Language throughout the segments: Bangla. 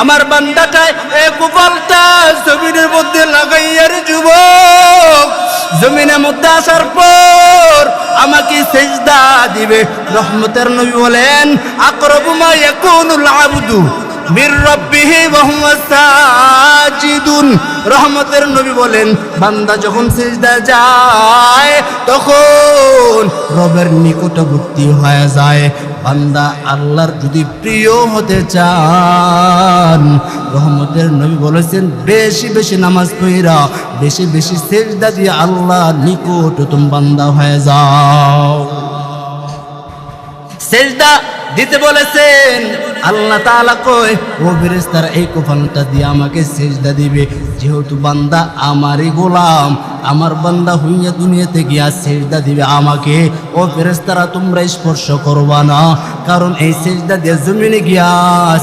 আমার বান্দাটায় এই কপালটা জমিনের মধ্যে লাগাইয়ার যুবক, জমিনের মধ্যে আসার পর আমাকে সিজদা দিবে। রহমতের নবী বলেন আকরাবু মা ইয়াকুনুল আবদু মির রাব্বিহি ওয়া হুয়া সাজিদুন। রহমতের নবী বলেন বান্দা যখন সিজদা যায় তখন রবের নিকটবর্তী হয়ে যায়। বান্দা আল্লাহর যদি প্রিয় হতে চান, রহমতের নবী বলেছেন বেশি বেশি নামাজ পড়া, বেশি বেশি সিজদা দিয়ে আল্লাহর নিকটতম বান্দা হয়ে যাও। সিজদা দিতে বলেছেন আল্লাহ তাআলা কয় ও ফেরেশতারা এই কপালটা দিয়ে আমাকে সিজদা দিবে। যেহেতু বান্দা আমারই গোলাম, আমার বান্দা হইয়া দুনিয়াতে গিয়া সিজদা দিবে আমাকে, ও ফেরেশতারা তোমরা স্পর্শ করবা না, কারণ এই সিজদা দিয়ে জমিনে গিয়া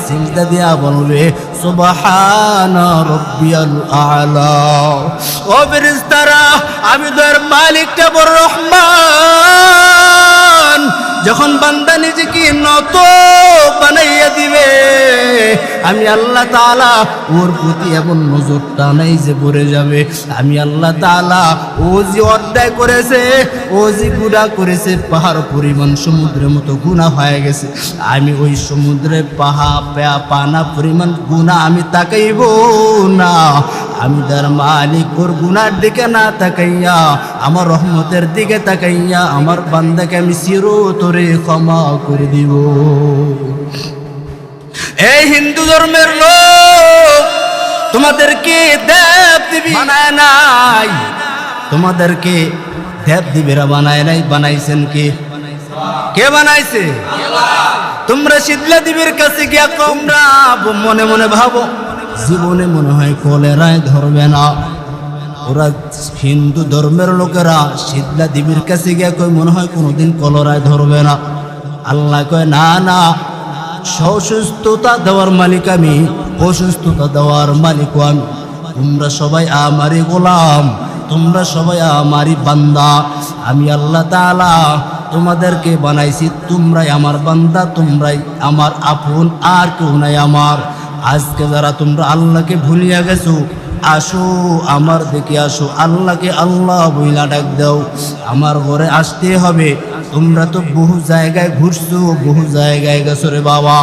সিজদা দিয়া বলবে সুবহানা রাব্বিয়াল আ'লা। ও ফেরেশতারা আমি তোর মালিকটা বড় রহমান। যখন বান্দা নিজেকে নত বানাইয়া দিবে, আমি আল্লাহ তাআলা ওর প্রতি এমন নজরটা নাই যে পড়ে যাবে। আমি আল্লাহ তাআলা ও যে অন্যায় করেছে, ও যে গুনাহ করেছে, পাহাড় পরিমাণ সমুদ্রের মতো গুনাহ হয়ে গেছে, আমি ওই সমুদ্রে পানা পরিমাণ গুনাহ আমি তাকাইব না। আমি তার মালিক ওর গুনার দিকে না তাকাইয়া আমার রহমতের দিকে তাকাইয়া আমার বান্দাকে আমি চিরতরে ক্ষমা করে দিব। এই হিন্দু ধর্মের লোক তোমাদেরকে দেব দেবী বানায় নাই, তোমাদেরকে দেব দেবীরা বানায় নাই, বানাইছেন কে? কে বানাইছে? তোমরা শীতলা দেবীর কাছে গিয়া তোমরা মনে মনে ভাবো জীবনে মনে হয় কলেরায় ধরবে না। ওরা হিন্দু ধর্মের লোকেরা শীতলা দেবীর কাছে গিয়া কয় মনে হয় কোনোদিন কলেরায় ধরবে না। আল্লাহ কয় না না, সুস্থতা দেওয়ার মালিক আমি, অসুস্থতা দেওয়ার মালিক আমি। তোমরা সবাই আমারই গোলাম, তোমরা সবাই আমারই বান্দা। আমি আল্লাহ তাআলা তোমাদেরকে বানাইছি, তোমরাই আমার বান্দা, তোমরাই আমার আপন, আর কেউ নাই আমার। আজকে যারা তোমরা আল্লাহকে ভুলিয়া গেছো, আসো আমার দিকে আসো, আল্লাহকে আল্লাহ বইলা ডাক দাও। আমার ঘরে আসতে হবে। তোমরা তো বহু জায়গায় ঘুরছো, বহু জায়গায় গেছো রে বাবা।